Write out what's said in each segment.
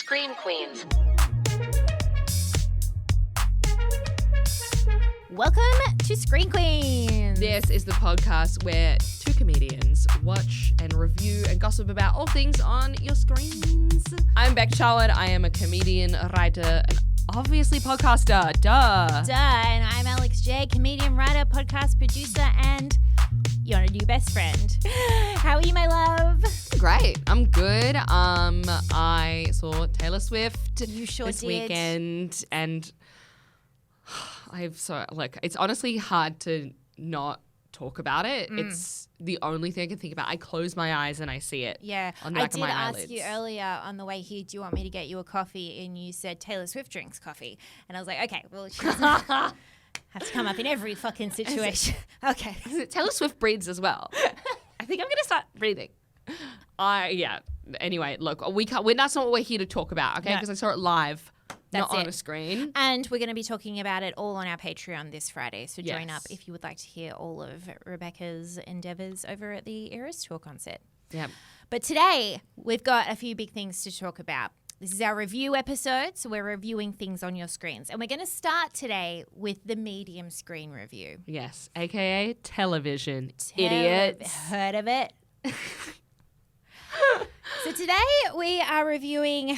Scream Queens. Welcome to Screen Queens. This is the podcast where two comedians watch and review and gossip about all things on your screens. I'm Beck Charlotte. I am a comedian, writer, and obviously podcaster. Duh. And I'm Alex J, comedian, writer, podcast producer, and your new best friend. How are you, my love? Great. I'm good. I saw Taylor Swift You sure this did. weekend, and it's honestly hard to not talk about it. It's the only thing I can think about. I close my eyes and I see it. Yeah, on the I back did of my ask eyelids. you earlier on the way here, do you want me to get you a coffee? And you said Taylor Swift drinks coffee. And I was like, okay, well, she doesn't have to come up in every fucking situation. Okay. Taylor Swift breathes as well. I think I'm going to start breathing. Anyway, look, that's not what we're here to talk about, okay? No. Because I saw it live, That's not on it. a screen. And we're going to be talking about it all on our Patreon this Friday. So join Yes. up if you would like to hear all of Rebecca's endeavours over at the Eras Tour concert. Yeah. But today, we've got a few big things to talk about. This is our review episode, so we're reviewing things on your screens. And we're going to start today with the medium screen review. Yes, a.k.a. television. Idiots. Heard of it? So today, we are reviewing,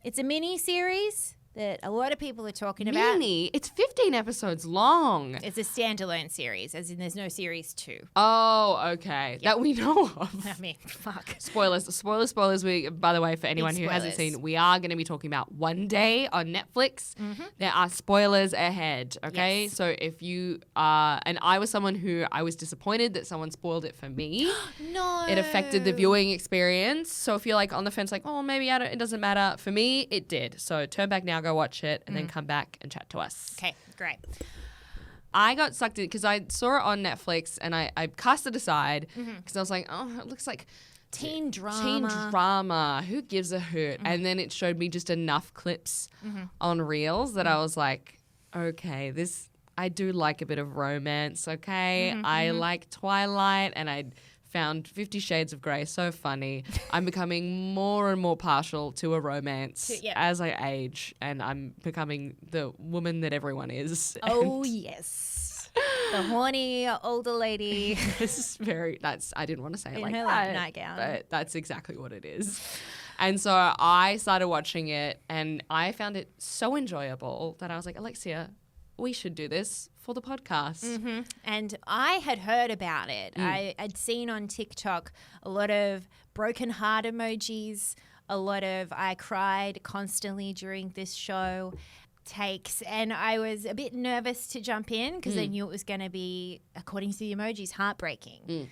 it's a mini-series that a lot of people are talking about. Mini. It's 15 episodes long. It's a standalone series, as in there's no series 2. Oh, okay. That we know of. I mean, fuck. Spoilers. By the way, for anyone who hasn't spoilers. seen, we are going to be talking about One Day on Netflix. There are spoilers ahead, okay? Yes. So if you are, and I was someone who I was disappointed that someone spoiled it for me. No. It affected the viewing experience. So if you're like on the fence, like, oh, maybe it doesn't matter. For me, it did. So turn back now, go watch it, and then come back and chat to us. Okay, great. I got sucked in because I saw it on Netflix and I cast it aside because I was like, oh, it looks like Teen drama. teen drama. Who gives a hoot? And then it showed me just enough clips on Reels that I was like, okay, I do like a bit of romance, okay? I like Twilight, and I found 50 Shades of Grey so funny. I'm becoming more and more partial to a romance as I age, and I'm becoming the woman that everyone is. Oh, yes. The horny older lady. I didn't want to say it In like her that, nightgown. but that's exactly what it is. And so I started watching it, and I found it so enjoyable that I was like, Alexia, we should do this for the podcast. And I had heard about it. I'd seen on TikTok a lot of broken heart emojis, a lot of I cried constantly during this show takes, and I was a bit nervous to jump in because I knew it was going to be, according to the emojis, heartbreaking.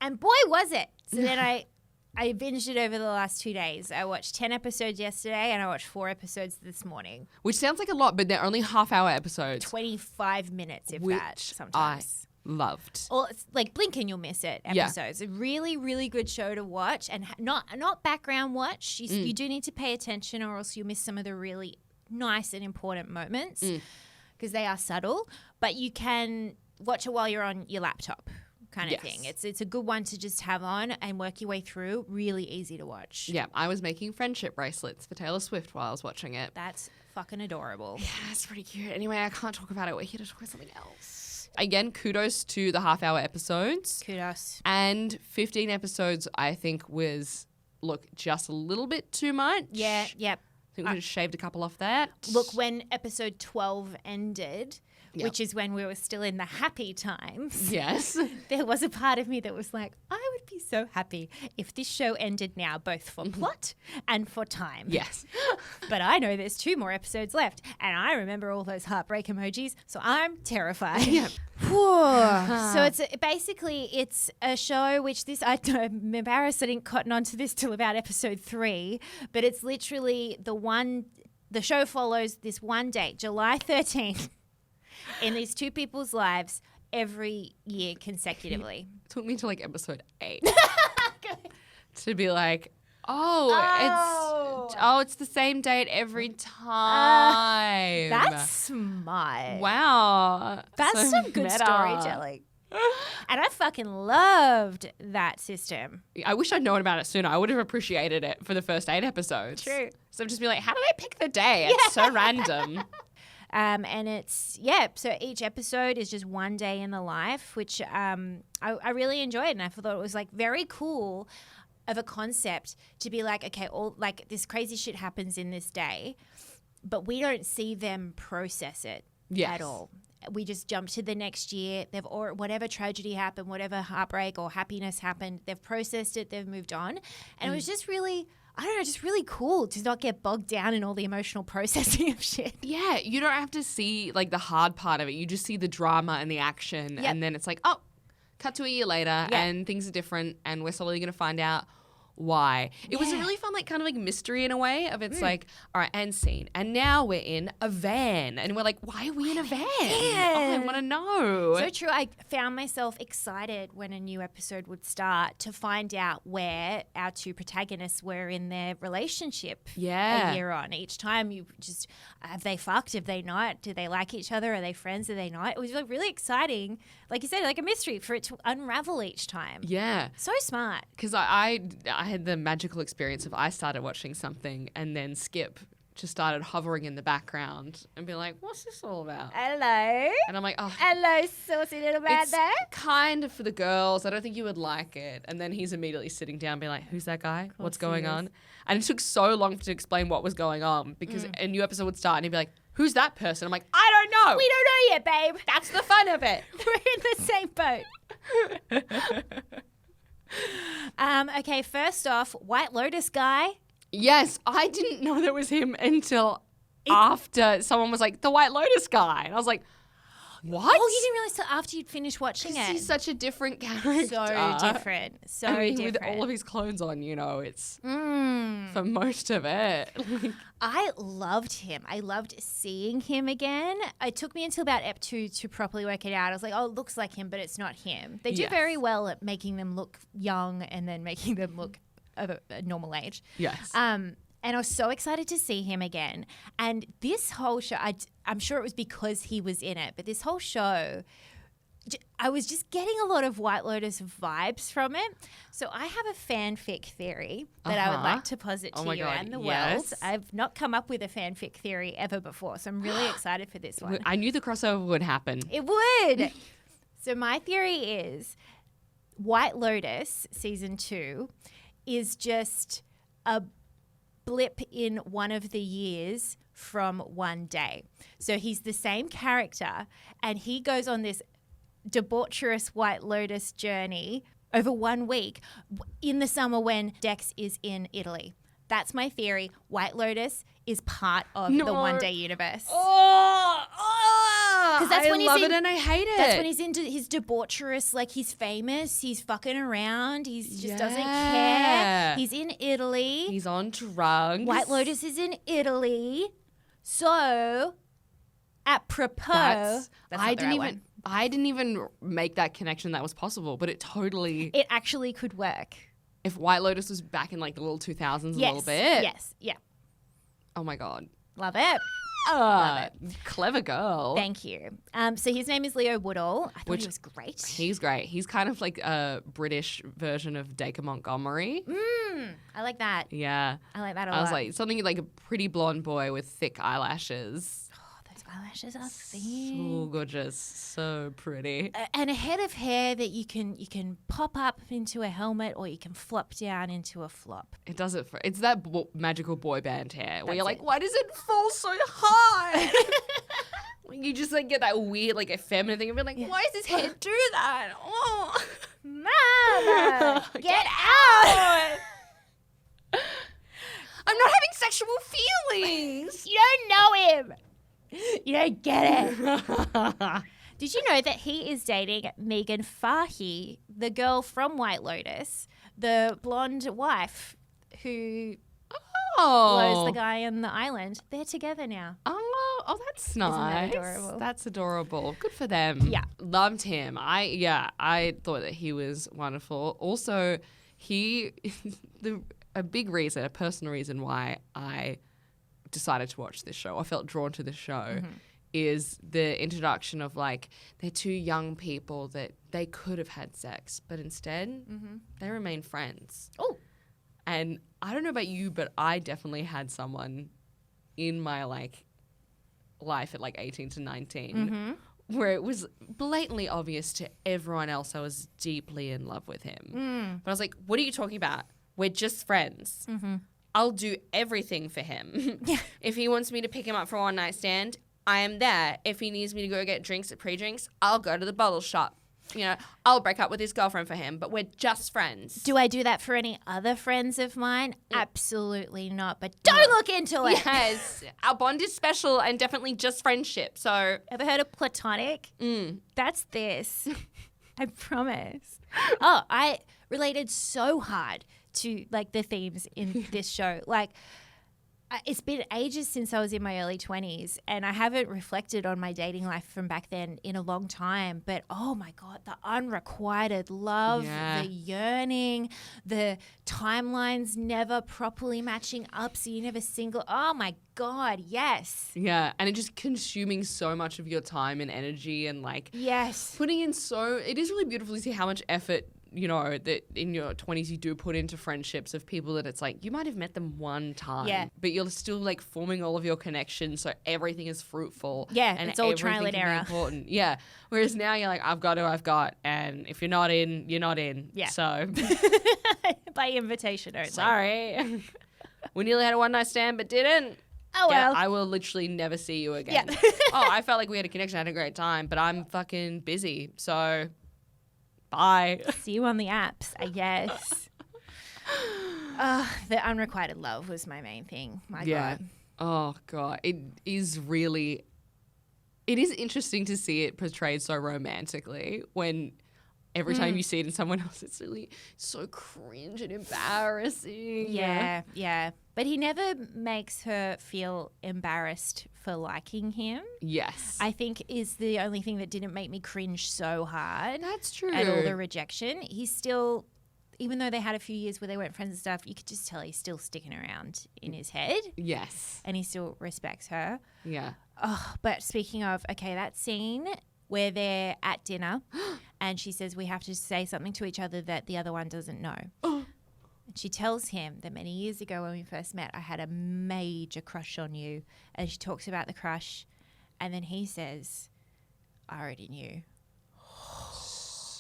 And boy, was it. So then I binged it over the last 2 days. I watched 10 episodes yesterday and I watched 4 episodes this morning. Which sounds like a lot, but they're only half-hour episodes. 25 minutes, if which that, sometimes. I loved. Or it's like blink and you'll miss it episodes. A really, really good show to watch, and not background watch. You do need to pay attention or else you'll miss some of the really nice and important moments because they are subtle. But you can watch it while you're on your laptop kind of thing. It's a good one to just have on and work your way through. Really easy to watch. Yeah, I was making friendship bracelets for Taylor Swift while I was watching it. That's fucking adorable. Yeah, it's pretty cute. Anyway, I can't talk about it. We're here to talk about something else. Again, kudos to the half-hour episodes. Kudos. And 15 episodes, I think, was, just a little bit too much. Yeah, yep. I think we just shaved a couple off that. Look, when episode 12 ended, which is when we were still in the happy times. Yes. There was a part of me that was like, I would be so happy if this show ended now, both for plot and for time. Yes. But I know there's 2 more episodes left, and I remember all those heartbreak emojis, so I'm terrified. Yeah. So it's a show which I'm embarrassed I didn't cotton onto this till about episode 3, but it's literally the show follows this one date, July 13th, in these 2 people's lives every year consecutively. It took me to episode 8 Okay. to be like, it's the same date every time. That's smart. Wow. That's So some good meta. storytelling. And I fucking loved that system. I wish I'd known about it sooner. I would have appreciated it for the first 8 episodes. True. So just be like, how did I pick the day? It's so random. And it's, so each episode is just one day in the life, which I really enjoyed. And I thought it was like very cool of a concept to be like, okay, all like this crazy shit happens in this day, but we don't see them process it at all. We just jump to the next year. Or whatever tragedy happened, whatever heartbreak or happiness happened, they've processed it, they've moved on. And it was just really, I don't know, just really cool to not get bogged down in all the emotional processing of shit. Yeah, you don't have to see like the hard part of it. You just see the drama and the action. And then it's like, oh, cut to a year later and things are different and we're slowly going to find out why. It was a really fun, like, kind of like mystery in a way of it's like, all right, end scene. And now we're in a van. And we're like, why are we in a van? Oh, I want to know. So true. I found myself excited when a new episode would start to find out where our two protagonists were in their relationship a year on. Each time you just, have they fucked? Have they not? Do they like each other? Are they friends? Are they not? It was like really exciting. Like you said, like a mystery for it to unravel each time. Yeah. So smart. Because I had the magical experience of I started watching something and then Skip just started hovering in the background and be like, what's this all about? Hello. And I'm like, oh. Hello, saucy little man It's there. kind of for the girls. I don't think you would like it. And then he's immediately sitting down being like, who's that guy? What's going on? And it took so long to explain what was going on because a new episode would start and he'd be like, who's that person? I'm like, I don't know. We don't know yet, babe. That's the fun of it. We're in the same boat. Okay, first off, White Lotus guy. Yes, I didn't know that was him until after someone was like, the White Lotus guy. And I was like, what? Oh, you didn't realize till after you'd finished watching it. He's such a different character. So different. So I mean, different. with all of his clones on, you know, it's for most of it. I loved him. I loved seeing him again. It took me until about Ep 2 to properly work it out. I was like, oh, it looks like him, but it's not him. They do very well at making them look young and then making them look of a normal age. Yes. And I was so excited to see him again. And this whole show, I'm sure it was because he was in it, but this whole show, I was just getting a lot of White Lotus vibes from it. So I have a fanfic theory that I would like to posit to you and the world. I've not come up with a fanfic theory ever before, so I'm really excited for this one. I knew the crossover would happen. It would. So my theory is White Lotus season 2 is just a blip in one of the years from one day. So he's the same character and he goes on this debaucherous White Lotus journey over 1 week in the summer when Dex is in Italy. That's my theory. White Lotus is part of the one day universe. Because that's I when love he's it and I hate it. That's when he's into his debaucherous, like he's famous, he's fucking around, he just doesn't care. He's in Italy. He's on drugs. White Lotus is in Italy. So, apropos, I didn't even make that connection that was possible, but it totally... It actually could work. If White Lotus was back in like the little 2000s a little bit. Yes, yeah. Oh my God. Love it. Love it. Clever girl. Thank you. So his name is Leo Woodall. I thought he was great. He's great. He's kind of like a British version of Dacre Montgomery. I like that. Yeah. I like that a lot. I was like, something like a pretty blonde boy with thick eyelashes. Those eyelashes are So thin. gorgeous. So pretty. And a head of hair that you can pop up into a helmet or you can flop down into a flop. It does it for... It's that magical boy band hair where you're like, it. why does it fall so high? You just like get that weird like effeminate thing and be like, why does his head do that? Oh. Mama, get out! I'm not having sexual feelings. You don't know him. You don't get it. Did you know that he is dating Megan Fahy, the girl from White Lotus, the blonde wife who blows the guy on the island? They're together now. Oh, that's nice. Isn't that adorable? That's adorable. Good for them. Yeah. Loved him. I thought that he was wonderful. Also, a big reason, a personal reason why I decided to watch this show, I felt drawn to this show, is the introduction of like they're two young people that they could have had sex, but instead they remain friends. Oh. And I don't know about you, but I definitely had someone in my like life at like 18 to 19 where it was blatantly obvious to everyone else I was deeply in love with him. But I was like, what are you talking about? We're just friends. I'll do everything for him. If he wants me to pick him up for a one night stand, I am there. If he needs me to go get drinks at pre-drinks, I'll go to the bottle shop. You know, I'll break up with his girlfriend for him, but we're just friends. Do I do that for any other friends of mine? Absolutely not, but don't look into it. Yes. Our bond is special and definitely just friendship. So, ever heard of platonic? That's this. I promise. Oh, I related so hard to like the themes in this show. Like, it's been ages since I was in my early 20s and I haven't reflected on my dating life from back then in a long time. But, oh, my God, the unrequited love, the yearning, the timelines never properly matching up so you're never single. Oh, my God, yes. Yeah, and it just consuming so much of your time and energy and like putting in it is really beautiful to see how much effort you know, that in your 20s you do put into friendships of people that it's like you might have met them one time, but you're still like forming all of your connections so everything is fruitful. Yeah, and it's all trial and error. Important. Yeah. Whereas now you're like, I've got. And if you're not in, you're not in. Yeah. So. By invitation only. Sorry. We nearly had a one night stand but didn't. Oh, well. Yeah, I will literally never see you again. Yeah. I felt like we had a connection, I had a great time, but I'm fucking busy. So. Bye. See you on the apps, I guess. The unrequited love was my main thing. My God. Oh, God. It is interesting to see it portrayed so romantically when every time you see it in someone else, it's really so cringe and embarrassing. Yeah. But he never makes her feel embarrassed for liking him. Yes. I think is the only thing that didn't make me cringe so hard. That's true. At all the rejection. He's still, even though they had a few years where they weren't friends and stuff, you could just tell he's still sticking around in his head. Yes. And he still respects her. Yeah. Oh, but speaking of, okay, that scene where they're at dinner and she says we have to say something to each other that the other one doesn't know. And she tells him that many years ago when we first met, I had a major crush on you. And she talks about the crush. And then he says, I already knew.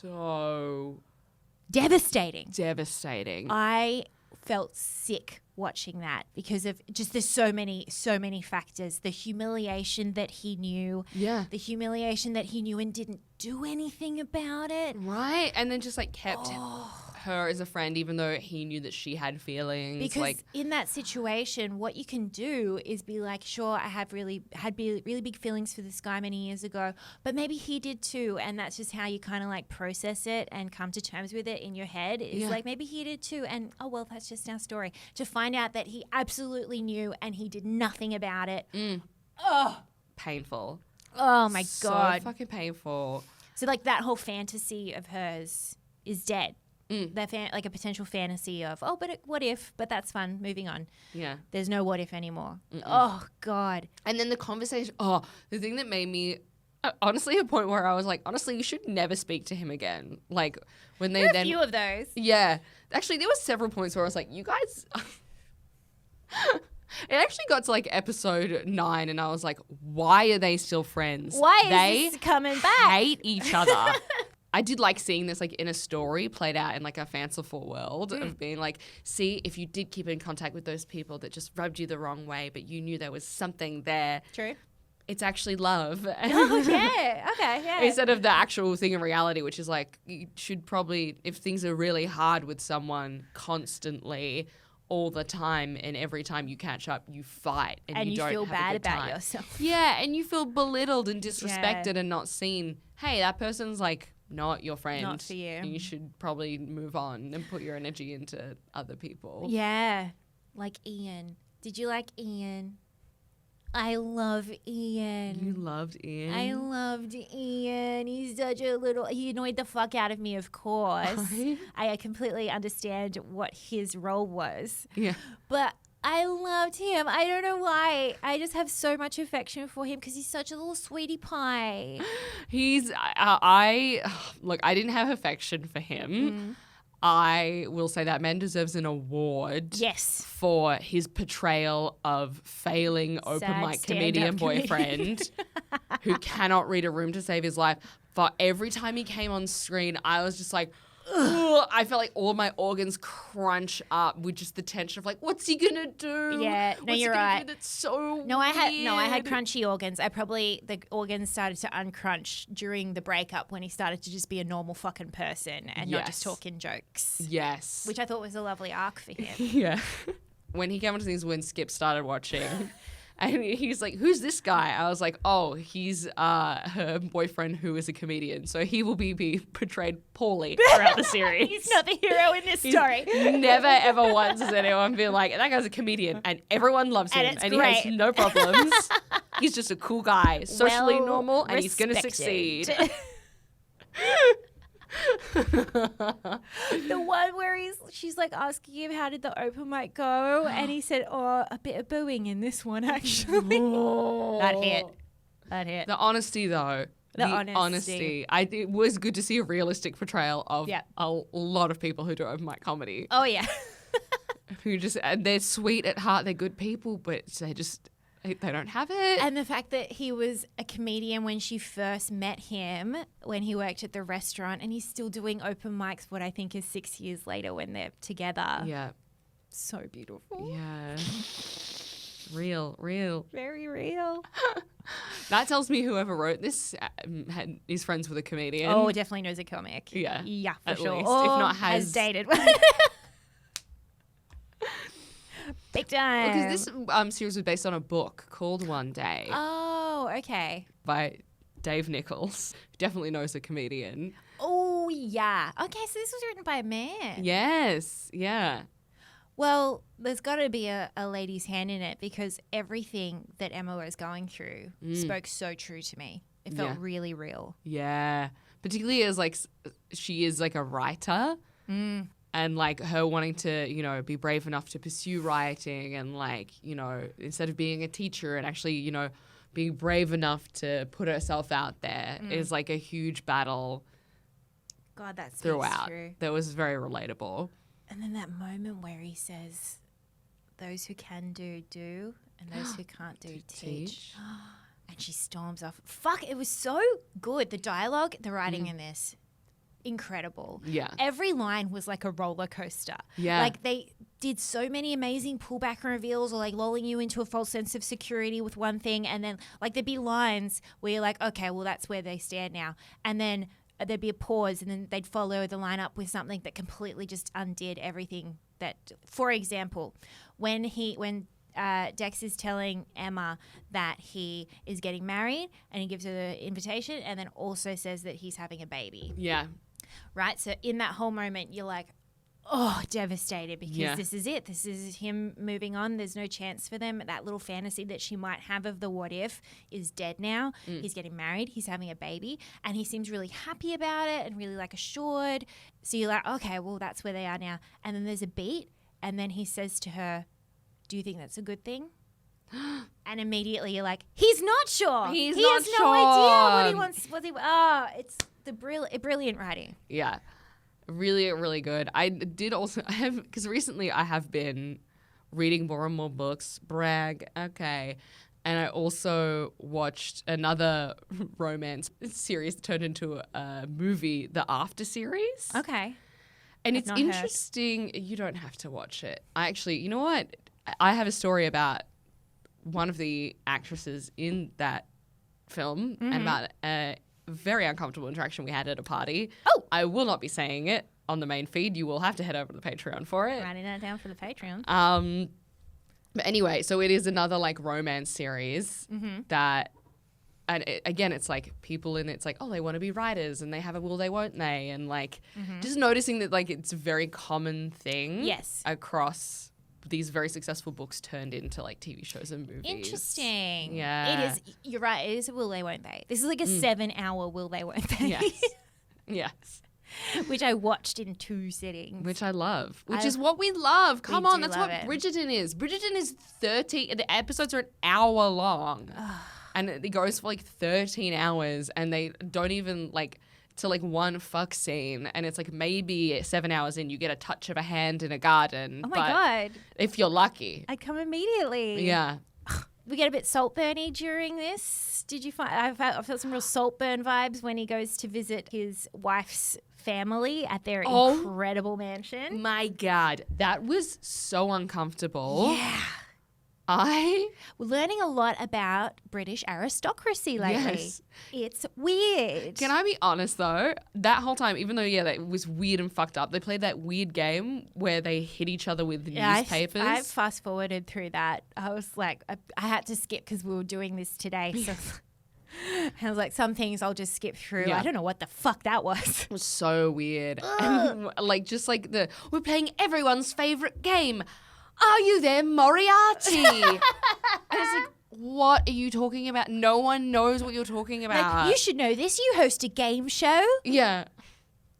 So devastating. I felt sick watching that because of just there's so many factors. The humiliation that he knew. Yeah. The humiliation that he knew and didn't do anything about it. Right. And then just like kept her as a friend even though he knew that she had feelings. Because in that situation, what you can do is be like, sure, I had really big feelings for this guy many years ago, but maybe he did too. And that's just how you kind of like process it and come to terms with it in your head. It's like maybe he did too. And oh, well, that's just our story. To find out that he absolutely knew and he did nothing about it. Oh, painful. Oh my God. So fucking painful. So like that whole fantasy of hers is dead. That like a potential fantasy of, but what if? But that's fun. Moving on. Yeah. There's no what if anymore. Oh, God. And then the conversation, the thing that made me, honestly, a point where I was like, honestly, you should never speak to him again. Like, when they there were a few of those. Yeah. Actually, there were several points where I was like, you guys... It actually got to like episode 9 and I was like, why are they still friends? Why is this coming back? They hate each other. I did like seeing this like in a story played out in like a fanciful world of being like, see, if you did keep in contact with those people that just rubbed you the wrong way, but you knew there was something there. True. It's actually love. Oh, yeah. Okay, yeah. Instead of the actual thing in reality, which is like, you should probably, if things are really hard with someone constantly, all the time, and every time you catch up, you fight. And you don't feel have bad a good about time. yourself. Yeah, and you feel belittled and disrespected and not seen. Hey, that person's like not your friend. Not for you. And you should probably move on and put your energy into other people. Yeah. Like Ian. Did you like Ian? I love Ian. You loved Ian? I loved Ian. He's such a little... He annoyed the fuck out of me, of course. I completely understand what his role was. Yeah. But I loved him. I don't know why. I just have so much affection for him because he's such a little sweetie pie. Look, I didn't have affection for him. I will say that man deserves an award. Yes. For his portrayal of failing open mic comedian boyfriend who cannot read a room to save his life. For every time he came on screen, I was just like, ugh. I felt like all my organs crunch up with just the tension of like, what's he gonna do? Yeah, no, you're right. That's so No, I had weird. crunchy organs. The organs started to uncrunch during the breakup when he started to just be a normal fucking person and not just talking jokes. Yes. Which I thought was a lovely arc for him. Yeah. When he came onto things when Skip started watching. And he's like, who's this guy? I was like, oh, he's her boyfriend who is a comedian. So he will be portrayed poorly throughout the series. He's not the hero in this story. Never, ever once has anyone been like, that guy's a comedian and everyone loves him and great. he has no problems. He's just a cool guy, socially normal, and he's going to succeed. The one where she's like asking him how did the open mic go, and he said, "Oh, a bit of booing in this one actually." That hit. The honesty, though. The honesty. It was good to see a realistic portrayal of a lot of people who do open mic comedy. Oh yeah. Who just they're sweet at heart. They're good people, but they don't have it. And the fact that he was a comedian when she first met him, when he worked at the restaurant, and he's still doing open mics, what I think is 6 years later when they're together. Yeah. So beautiful. Yeah. Real. Very real. That tells me whoever wrote this is friends with a comedian. Oh, definitely knows a comic. Yeah. Yeah, for at sure. least. Or if not has dated one. Big time. Because this series was based on a book called One Day Oh, okay. by Dave Nichols. Definitely knows a comedian. Oh, yeah. Okay, so this was written by a man. Yes. Yeah. Well, there's got to be a lady's hand in it because everything that Emma was going through spoke so true to me. It felt really real. Yeah. Particularly as like she is like a writer. And like her wanting to, be brave enough to pursue writing and like, instead of being a teacher and actually, being brave enough to put herself out there is like a huge battle. God, that's throughout. true. That was very relatable. And then that moment where he says, those who can do, and those who can't do, teach. And she storms off. Fuck, it was so good. The dialogue, the writing in this. Incredible. Yeah. Every line was like a roller coaster. Yeah. Like they did so many amazing pullback reveals or like lulling you into a false sense of security with one thing. And then like there'd be lines where you're like, okay, well that's where they stand now. And then there'd be a pause and then they'd follow the line up with something that completely just undid everything that, for example, when Dex is telling Emma that he is getting married and he gives her the invitation and then also says that he's having a baby. Yeah. Right? So in that whole moment, you're like, oh, devastated because this is it. This is him moving on. There's no chance for them. That little fantasy that she might have of the what if is dead now. He's getting married. He's having a baby. And he seems really happy about it and really like assured. So you're like, okay, well, that's where they are now. And then there's a beat. And then he says to her, do you think that's a good thing? And immediately you're like, he's not sure. He has no idea what he wants. It's the brilliant writing. Yeah. Really, really good. I did also have, because recently I have been reading more and more books. Brag. Okay. And I also watched another romance series that turned into a movie, the After series. Okay. And it's interesting. You don't have to watch it. You know what? I have a story about one of the actresses in that film and about a very uncomfortable interaction we had at a party. Oh! I will not be saying it on the main feed. You will have to head over to the Patreon for it. Writing that down for the Patreon. But anyway, so it is another like romance series that, and again, it's like people in it's like, oh, they want to be writers and they have a will they, won't they? And like just noticing that like it's a very common thing across these very successful books turned into like TV shows and movies. Interesting. Yeah. It is. You're right. It is a will they, won't they. This is like a 7-hour will they, won't they. Yes. Yes. which I watched in 2 sittings. Which I love, which is what we love. Come on, that's what it. Bridgerton is. Bridgerton is 30, the episodes are an hour long. And it goes for like 13 hours and they don't even like to like one fuck scene. And it's like maybe 7 hours in, you get a touch of a hand in a garden. Oh my God. If you're lucky. I'd come immediately. Yeah. We get a bit saltburny during this. Did you find? I felt some real saltburn vibes when he goes to visit his wife's family at their incredible mansion. My God, that was so uncomfortable. Yeah. We're learning a lot about British aristocracy lately. Yes. It's weird. Can I be honest though? That whole time, even though that was weird and fucked up, they played that weird game where they hit each other with newspapers. I fast forwarded through that. I was like, I had to skip because we were doing this today. So I was like, some things I'll just skip through. Yeah. I don't know what the fuck that was. It was so weird. And like just like we're playing everyone's favorite game. Are you there, Moriarty? And it's like, what are you talking about? No one knows what you're talking about. Like, you should know this. You host a game show. Yeah.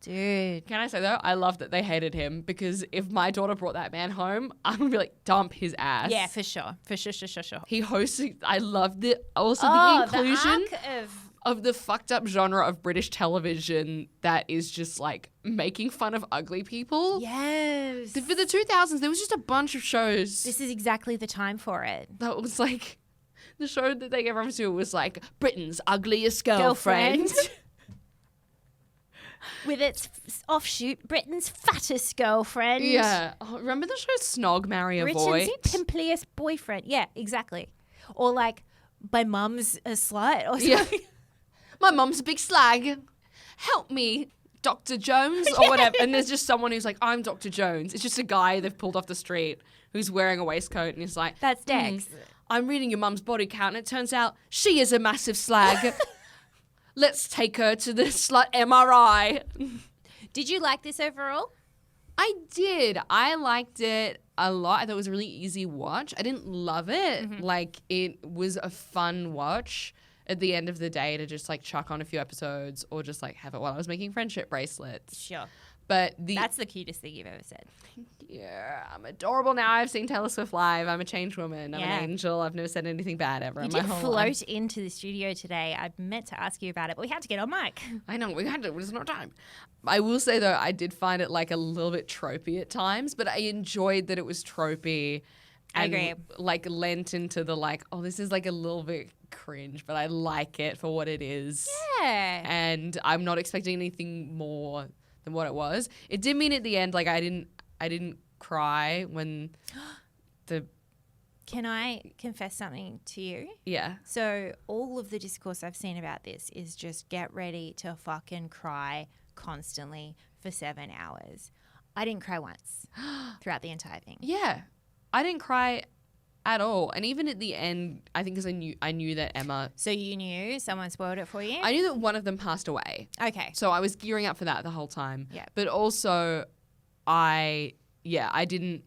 Dude. Can I say though, I love that they hated him because if my daughter brought that man home, I would be like, dump his ass. Yeah, for sure. For sure. He hosted, I loved it. Also the inclusion the arc of the fucked up genre of British television that is just like making fun of ugly people. Yes. For the 2000s, there was just a bunch of shows. This is exactly the time for it. That was like, the show that they gave reference to was like Britain's ugliest girlfriend. With its offshoot, Britain's fattest girlfriend. Yeah. Oh, remember the show Snog, Marry, Avoid? Britain's pimpliest boyfriend. Yeah, exactly. Or like, my mum's a slut or something. Yeah. My mum's a big slag. Help me, Dr. Jones, or whatever. And there's just someone who's like, I'm Dr. Jones. It's just a guy they've pulled off the street who's wearing a waistcoat and he's like, That's Dex. I'm reading your mum's body count and it turns out she is a massive slag. Let's take her to the slut MRI. Did you like this overall? I did. I liked it a lot. I thought it was a really easy watch. I didn't love it. Mm-hmm. Like, it was a fun watch at the end of the day to just like chuck on a few episodes or just like have it while I was making friendship bracelets. Sure. But that's the cutest thing you've ever said. Yeah, I'm adorable now. I've seen Taylor Swift live. I'm a changed woman. I'm an angel. I've never said anything bad ever in my whole float life. into the studio today. I meant to ask you about it, but we had to get on mic. I know, we had to. There's no time. I will say though, I did find it like a little bit tropey at times, but I enjoyed that it was tropey. I And agree. like lent into the like, oh, this is like a little bit cringe, but I like it for what it is. Yeah. And I'm not expecting anything more than what it was. It did mean at the end, like I didn't cry when the Can I confess something to you? yeah. So all of the discourse I've seen about this is just get ready to fucking cry constantly for 7 hours. I didn't cry once throughout the entire thing. Yeah. I didn't cry at all. And even at the end, I think because I knew that Emma, So you knew someone spoiled it for you? I knew that one of them passed away. Okay. So I was gearing up for that the whole time. Yeah. But also I didn't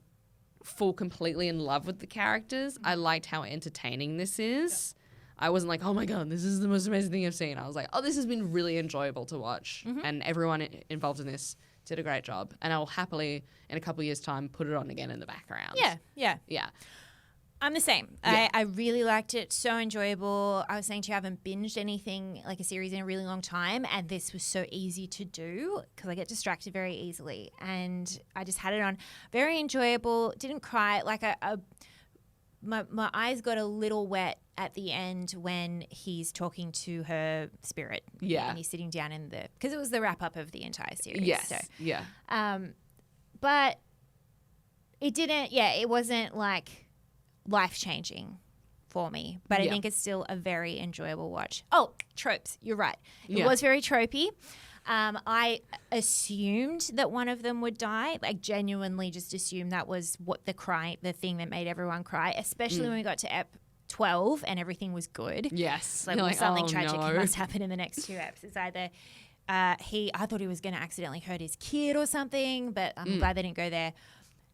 fall completely in love with the characters. I liked how entertaining this is. I wasn't like, oh my God, this is the most amazing thing I've seen. I was like, oh, this has been really enjoyable to watch. And everyone involved in this did a great job. And I'll happily, in a couple of years' time, put it on again in the background. Yeah. Yeah. I'm the same. Yeah. I really liked it. So enjoyable. I was saying to you, I haven't binged anything like a series in a really long time. And this was so easy to do because I get distracted very easily. And I just had it on. Very enjoyable. Didn't cry. Like my eyes got a little wet at the end when he's talking to her spirit. Yeah. And he's sitting down in because it was the wrap up of the entire series. Yes. So. Yeah. But it wasn't like life-changing for me. But I think it's still a very enjoyable watch. Oh, tropes. You're right. It was very tropey. I assumed that one of them would die. Like genuinely just assumed that was what the thing that made everyone cry, especially when we got to Ep 12 and everything was good. Yes. Like, You're well, something oh, tragic no. must happen in the next 2 eps. It's either I thought he was going to accidentally hurt his kid or something, but I'm glad they didn't go there.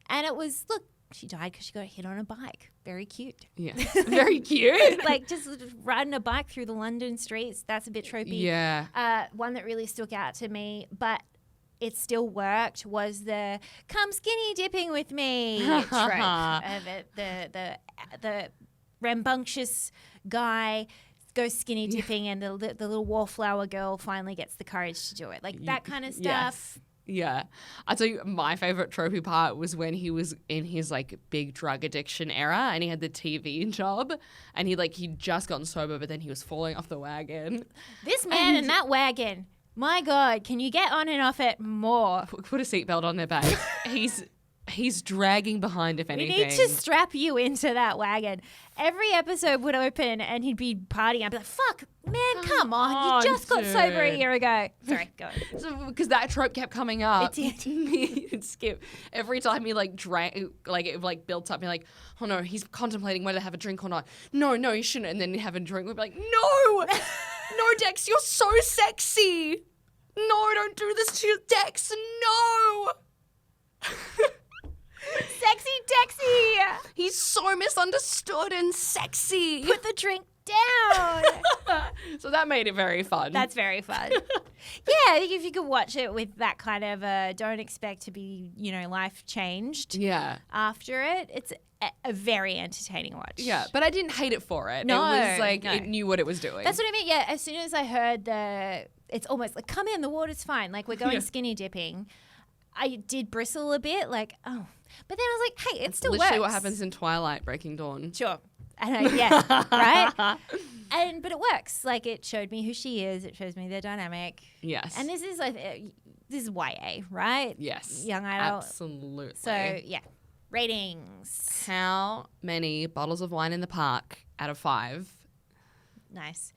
And it was, look, she died because she got hit on a bike. Very cute. Yeah. Very cute. Like just riding a bike through the London streets. That's a bit tropey. Yeah. One that really stuck out to me. But it still worked was the "come skinny dipping with me" trope of it. The rambunctious guy goes skinny dipping, and the little wallflower girl finally gets the courage to do it. Like that kind of stuff. Yes. Yeah. I'll tell you, my favorite tropey part was when he was in his like big drug addiction era and he had the TV job and he'd just gotten sober, but then he was falling off the wagon. This man in that wagon, my God, can you get on and off it more? Put a seatbelt on there, babe. He's dragging behind, if anything. We need to strap you into that wagon. Every episode would open and he'd be partying. I'd be like, fuck, man, come on. You just got sober a year ago. Sorry, go on. So, because that trope kept coming up. It did. It'd skip. Every time he drank, it built up. You're like, oh no, he's contemplating whether to have a drink or not. No, you shouldn't. And then he'd have a drink. We'd be like, no, Dex, you're so sexy. No, don't do this to Dex. No. Sexy Dexy. He's so misunderstood and sexy. Put the drink down. So that made it very fun. That's very fun. Yeah, I think if you could watch it with that kind of don't expect to be, life changed. Yeah. After it, it's a very entertaining watch. Yeah, but I didn't hate it for it. No, it was like no. it knew what it was doing. That's what I mean. Yeah, as soon as I heard it's almost like, come in, the water's fine. Like, we're going skinny dipping. I did bristle a bit, like, oh. But then I was like, hey, it still works. Literally what happens in Twilight, Breaking Dawn. Sure. And yeah, right? But it works. Like, it showed me who she is. It shows me their dynamic. Yes. And this is YA, right? Yes. Young adult. Absolutely. So, yeah. Ratings. How many bottles of wine in the park out of 5? Nice.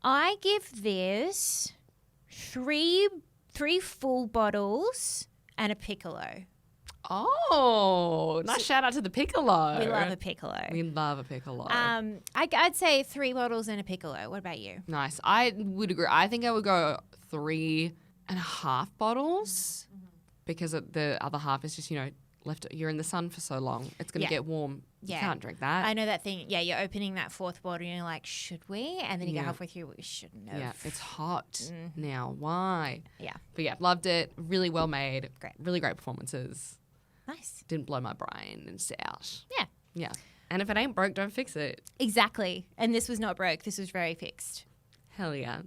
I give this 3 full bottles and a piccolo. Oh, nice shout out to the piccolo. We love a piccolo. We love a piccolo. I'd say 3 bottles and a piccolo. What about you? Nice. I would agree. I think I would go 3.5 bottles because the other half is just, left. You're in the sun for so long. It's going to get warm. You can't drink that. I know that thing. Yeah, you're opening that 4th bottle and you're like, should we? And then you go halfway through, we shouldn't have. Yeah, it's hot now. Why? Yeah. But yeah, loved it. Really well made. Great. Really great performances. Nice. Didn't blow my brain and out. Yeah. Yeah. And if it ain't broke, don't fix it. Exactly. And this was not broke. This was very fixed. Hell yeah.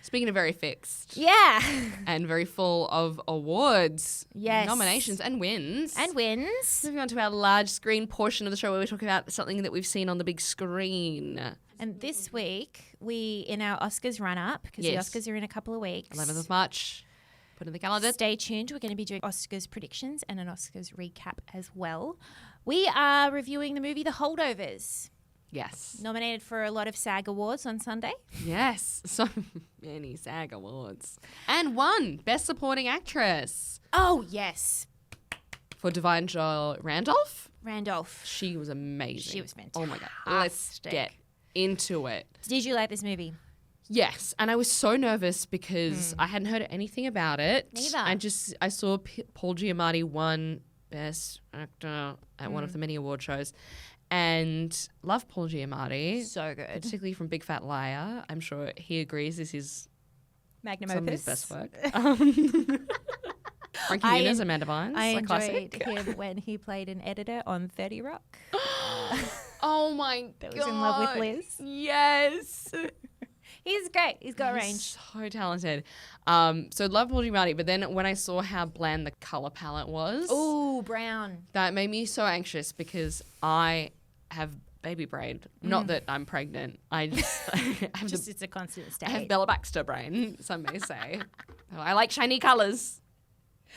Speaking of very fixed. Yeah. And very full of awards. Yes. Nominations and wins. Moving on to our large screen portion of the show where we talk about something that we've seen on the big screen. And this week, in our Oscars run-up, because the Oscars are in a couple of weeks. 11th of March. Put in the calendar. Stay tuned. We're going to be doing Oscars predictions and an Oscars recap as well. We are reviewing the movie The Holdovers. Yes. Nominated for a lot of SAG awards on Sunday. Yes. So many SAG awards. And won Best Supporting Actress. Oh, yes. For Divine Joel Randolph. She was amazing. She was fantastic. Oh, my God. Let's get into it. Did you like this movie? Yes. And I was so nervous because I hadn't heard anything about it. Neither. I saw Paul Giamatti won Best Actor at one of the many award shows. And love Paul Giamatti. So good. Particularly from Big Fat Liar. I'm sure he agrees this is Magnum some of opus. his best work. Frankie Muniz, Amanda Bynes. I enjoyed classic. him when he played an editor on 30 Rock. Oh my God. That was in love with Liz. Yes. He's great. He's got range. So talented. So love Paul Giamatti, but then when I saw how bland the color palette was. Ooh, brown. That made me so anxious because I have baby brain. Not that I'm pregnant. I just It's a constant state. I have Bella Baxter brain, some may say. I like shiny colors.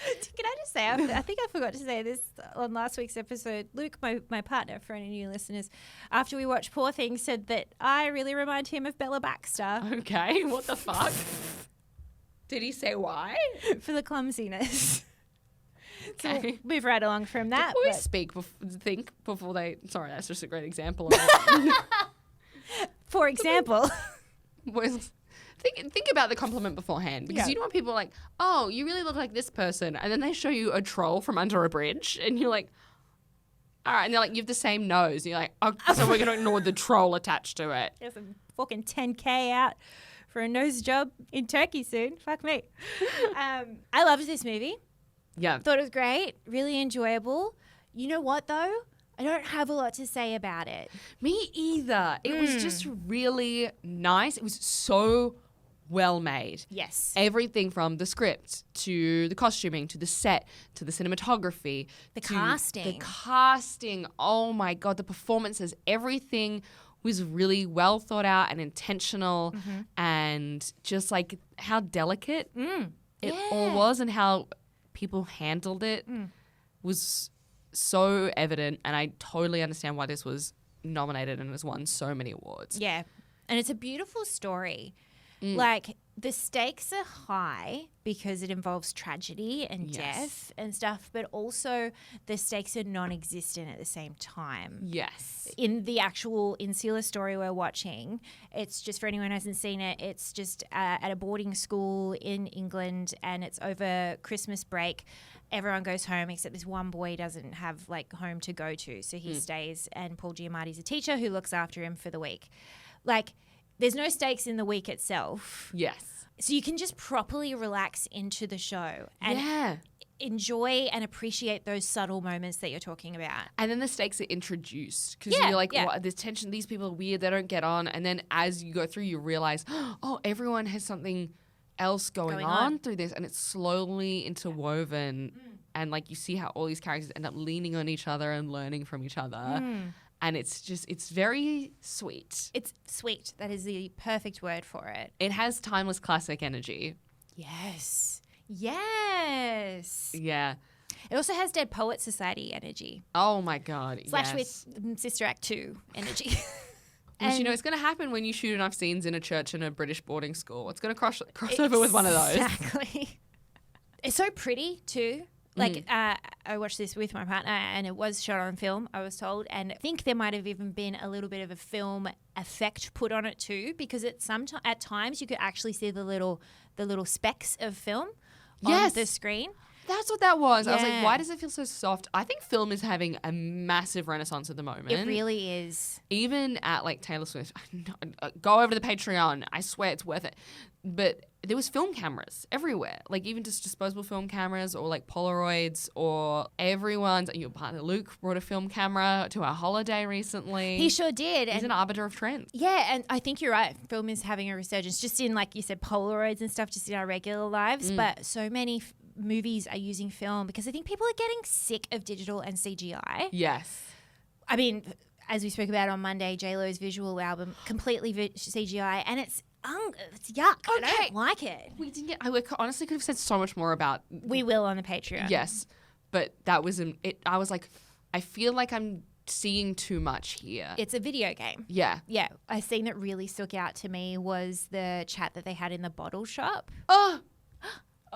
Can I just say, I think I forgot to say this on last week's episode. Luke, my partner, for any new listeners, after we watched Poor Things, said that I really remind him of Bella Baxter. Okay, what the fuck? Did he say why? For the clumsiness. Okay. So we'll move right along from that. Think before they... Sorry, that's just a great example of it. For example... Think about the compliment beforehand because you don't want people like, oh, you really look like this person. And then they show you a troll from under a bridge and you're like, all right. And they're like, you have the same nose. And you're like, oh, so we're going to ignore the troll attached to it. There's some fucking 10K out for a nose job in Turkey soon. Fuck me. I loved this movie. Yeah. Thought it was great. Really enjoyable. You know what, though? I don't have a lot to say about it. Me either. It was just really nice. It was so well made. Yes. Everything from the script to the costuming to the set to the cinematography. The casting. The casting. Oh my God. The performances. Everything was really well thought out and intentional and just like how delicate it all was and how people handled it was so evident, and I totally understand why this was nominated and has won so many awards. Yeah. And it's a beautiful story. Like, the stakes are high because it involves tragedy and death and stuff, but also the stakes are non-existent at the same time. Yes. In the actual insular story we're watching, it's just, for anyone who hasn't seen it, it's just at a boarding school in England, and it's over Christmas break. Everyone goes home except this one boy doesn't have like home to go to, so he stays, and Paul Giamatti's a teacher who looks after him for the week. Like, there's no stakes in the week itself. Yes. So you can just properly relax into the show and enjoy and appreciate those subtle moments that you're talking about. And then the stakes are introduced because you're like, what, there's tension, these people are weird, they don't get on. And then as you go through, you realize, oh, everyone has something else going on through this, and it's slowly interwoven. And like you see how all these characters end up leaning on each other and learning from each other. And it's very sweet. It's sweet. That is the perfect word for it. It has timeless classic energy. Yes. Yes. Yeah. It also has Dead Poets Society energy. Oh my God. Slash with Sister Act 2 energy. Which, you know, it's going to happen when you shoot enough scenes in a church in a British boarding school. It's going to cross over with one of those. Exactly. It's so pretty too. Like, I watched this with my partner, and it was shot on film, I was told. And I think there might have even been a little bit of a film effect put on it too, because at times you could actually see the little specks of film on the screen. That's what that was. I was like, why does it feel so soft? I think film is having a massive renaissance at the moment. It really is. Even at like Taylor Swift, go over to the Patreon. I swear it's worth it. But there was film cameras everywhere, like even just disposable film cameras or like Polaroids, or everyone's. Your partner Luke brought a film camera to our holiday recently. He sure did. He's an arbiter of trends. Yeah, and I think you're right. Film is having a resurgence just in, like you said, Polaroids and stuff, just in our regular lives. But so many movies are using film because I think people are getting sick of digital and CGI. Yes. I mean, as we spoke about on Monday, J-Lo's visual album, completely CGI, and it's yuck. Okay. I don't like it. We didn't get. I honestly could have said so much more about. We will on the Patreon. Yes, but that was it. I was like, I feel like I'm seeing too much here. It's a video game. Yeah. Yeah. A scene that really stuck out to me was the chat that they had in the bottle shop.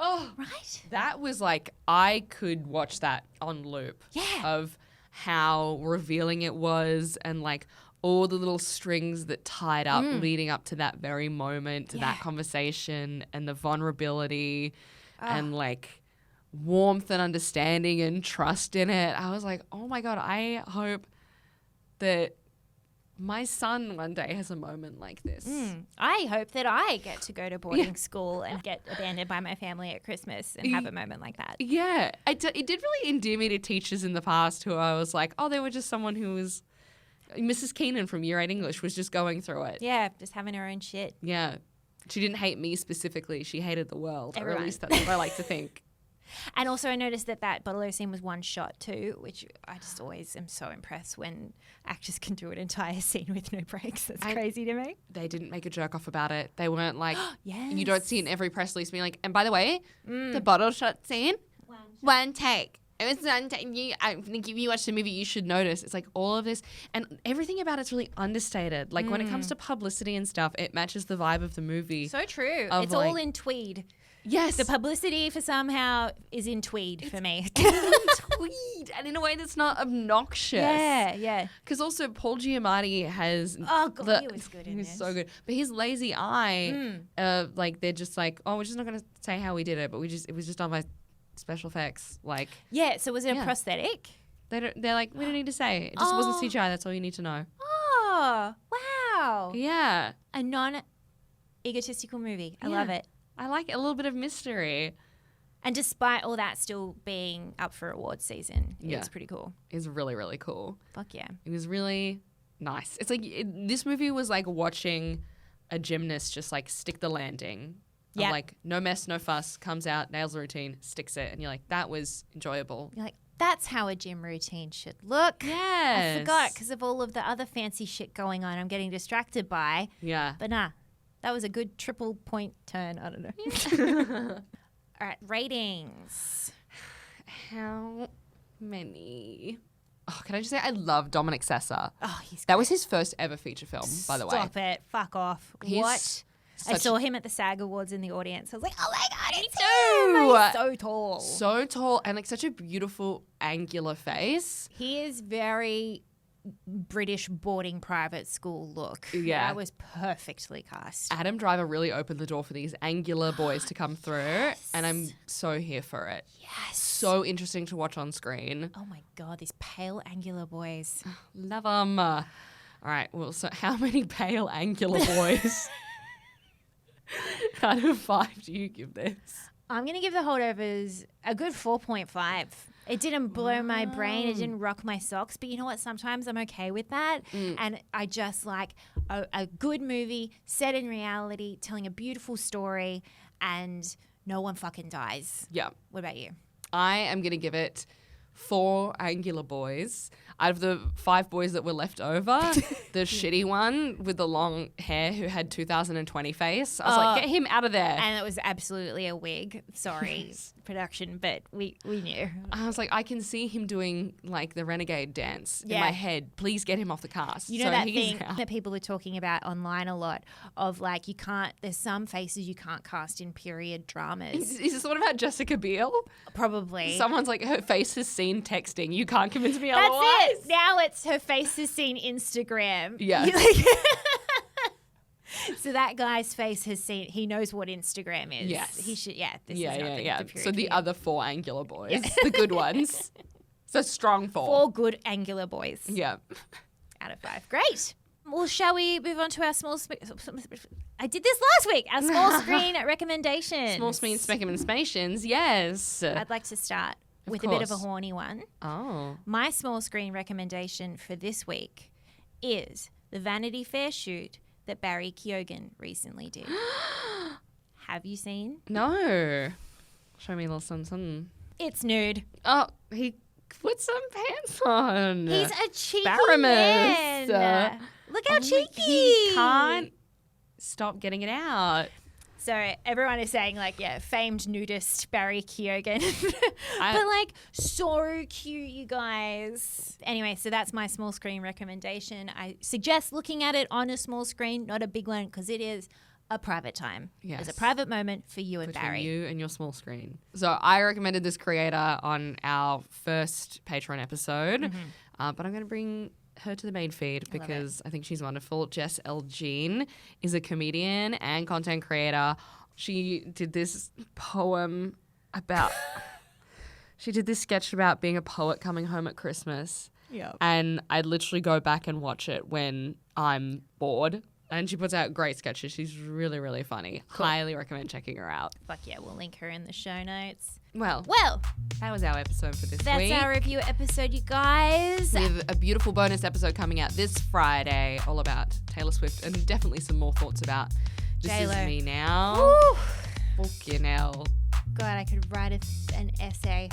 Oh, right. That was like, I could watch that on loop. Yeah. Of how revealing it was, and like all the little strings that tied up leading up to that very moment, to that conversation, and the vulnerability and like warmth and understanding and trust in it. I was like, oh my God, I hope that my son one day has a moment like this. I hope that I get to go to boarding school and get abandoned by my family at Christmas and have a moment like that. Yeah. It did really endear me to teachers in the past who I was like, oh, they were just someone who was... Mrs. Keenan from Year 8 English was just going through it. Yeah, just having her own shit. Yeah. She didn't hate me specifically. She hated the world. Everyone. Or at least that's what I like to think. And also I noticed that bottle scene was one shot too, which I just always am so impressed when actors can do an entire scene with no breaks. That's crazy to me. They didn't make a jerk off about it. They weren't like, yes. You don't see in every press release being like, and by the way, the bottle shot scene, one take. It was one take. I think if you watch the movie, you should notice. It's like all of this, and everything about it's really understated. Like when it comes to publicity and stuff, it matches the vibe of the movie. So true. It's like, all in tweed. Yes. The publicity for somehow is in tweed for me. Tweed, and in a way that's not obnoxious. Yeah. Because also Paul Giamatti has... Oh, God, he was good in this. He's so good. But his lazy eye, like they're just like, oh, we're just not going to say how we did it, but it was just done by special effects. Like... Yeah, so was it a prosthetic? They're like, we don't need to say. It just wasn't CGI, that's all you need to know. Oh, wow. Yeah. A egotistical movie. I love it. I like a little bit of mystery. And despite all that still being up for awards season, it's pretty cool. It's really, really cool. Fuck yeah. It was really nice. It's like this movie was like watching a gymnast just like stick the landing. Yeah. Like no mess, no fuss, comes out, nails the routine, sticks it. And you're like, that was enjoyable. You're like, that's how a gym routine should look. Yes. I forgot because of all of the other fancy shit going on I'm getting distracted by. Yeah. But nah, that was a good triple point turn. I don't know. All right, ratings. How many? Oh, can I just say I love Dominic Sessa. Oh, he's That was his first ever feature film, by the way. Stop it. Fuck off. What? I saw him at the SAG Awards in the audience. I was like, oh my God, it's him. He's so tall. So tall and like such a beautiful angular face. He is very British boarding private school look. Yeah. That was perfectly cast. Adam Driver really opened the door for these angular boys to come through, and I'm so here for it. Yes. So interesting to watch on screen. Oh my God, these pale angular boys. Love them. All right, well, so how many pale angular boys out of 5 do you give this? I'm going to give the Holdovers a good 4.5. It didn't blow my brain. It didn't rock my socks. But you know what? Sometimes I'm okay with that. And I just like a good movie set in reality, telling a beautiful story, and no one fucking dies. Yeah. What about you? I am going to give it 4 angular boys. Out of the 5 boys that were left over, the shitty one with the long hair who had 2020 face, I was like, get him out of there. And it was absolutely a wig. Sorry, production, but we knew. I was like, I can see him doing like the renegade dance in my head. Please get him off the cast. You know so that he's thing out. that people are talking about online a lot of like there's some faces you can't cast in period dramas. Is this one about Jessica Biel? Probably. Someone's like, her face is seen texting. You can't convince me That's otherwise. it. Now it's her face is seen Instagram. Yeah. So that guy's face he knows what Instagram is. Yes. He should, this is not the period So the for other 4 angular boys, the good ones. So strong 4. 4 good angular boys. Yeah. Out of 5. Great. Well, shall we move on to our I did this last week. Our small screen recommendations. Small screen recommendations, yes. I'd like to start with a bit of a horny one. Oh. My small screen recommendation for this week is the Vanity Fair shoot that Barry Keoghan recently did. Have you seen? No. Show me a little something. It's nude. Oh, he put some pants on. He's a cheeky Baramus. man. Look how cheeky. He can't stop getting it out. So everyone is saying famed nudist Barry Keoghan. But so cute, you guys. Anyway, so that's my small screen recommendation. I suggest looking at it on a small screen, not a big one, because it is a private time. Yes. It's a private moment for you and Barry. You and your small screen. So I recommended this creator on our first Patreon episode, but I'm going to bring her to the main feed because I think she's wonderful. Jess L. Jean is a comedian and content creator. She did this poem about... she did this sketch about being a poet coming home at Christmas. Yeah. And I literally go back and watch it when I'm bored. And she puts out great sketches. She's really, really funny. Cool. Highly recommend checking her out. Fuck yeah, we'll link her in the show notes. Well, that was our episode for this week. That's our review episode, you guys. We have a beautiful bonus episode coming out this Friday, all about Taylor Swift, and definitely some more thoughts about This J-Lo. Is Me Now. Woo. Fucking hell. God, I could write an essay.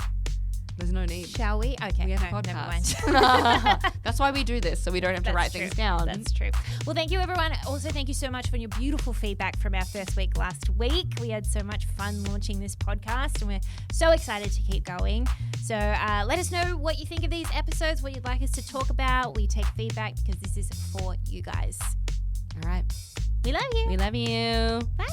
There's no need. Shall we? Okay, We have a never podcast. mind. That's why we do this, so we don't have to write things down. That's true. Well, thank you, everyone. Also, thank you so much for your beautiful feedback from our first week last week. We had so much fun launching this podcast, and we're so excited to keep going. So let us know what you think of these episodes, what you'd like us to talk about. We take feedback because this is for you guys. All right. We love you. We love you. Bye.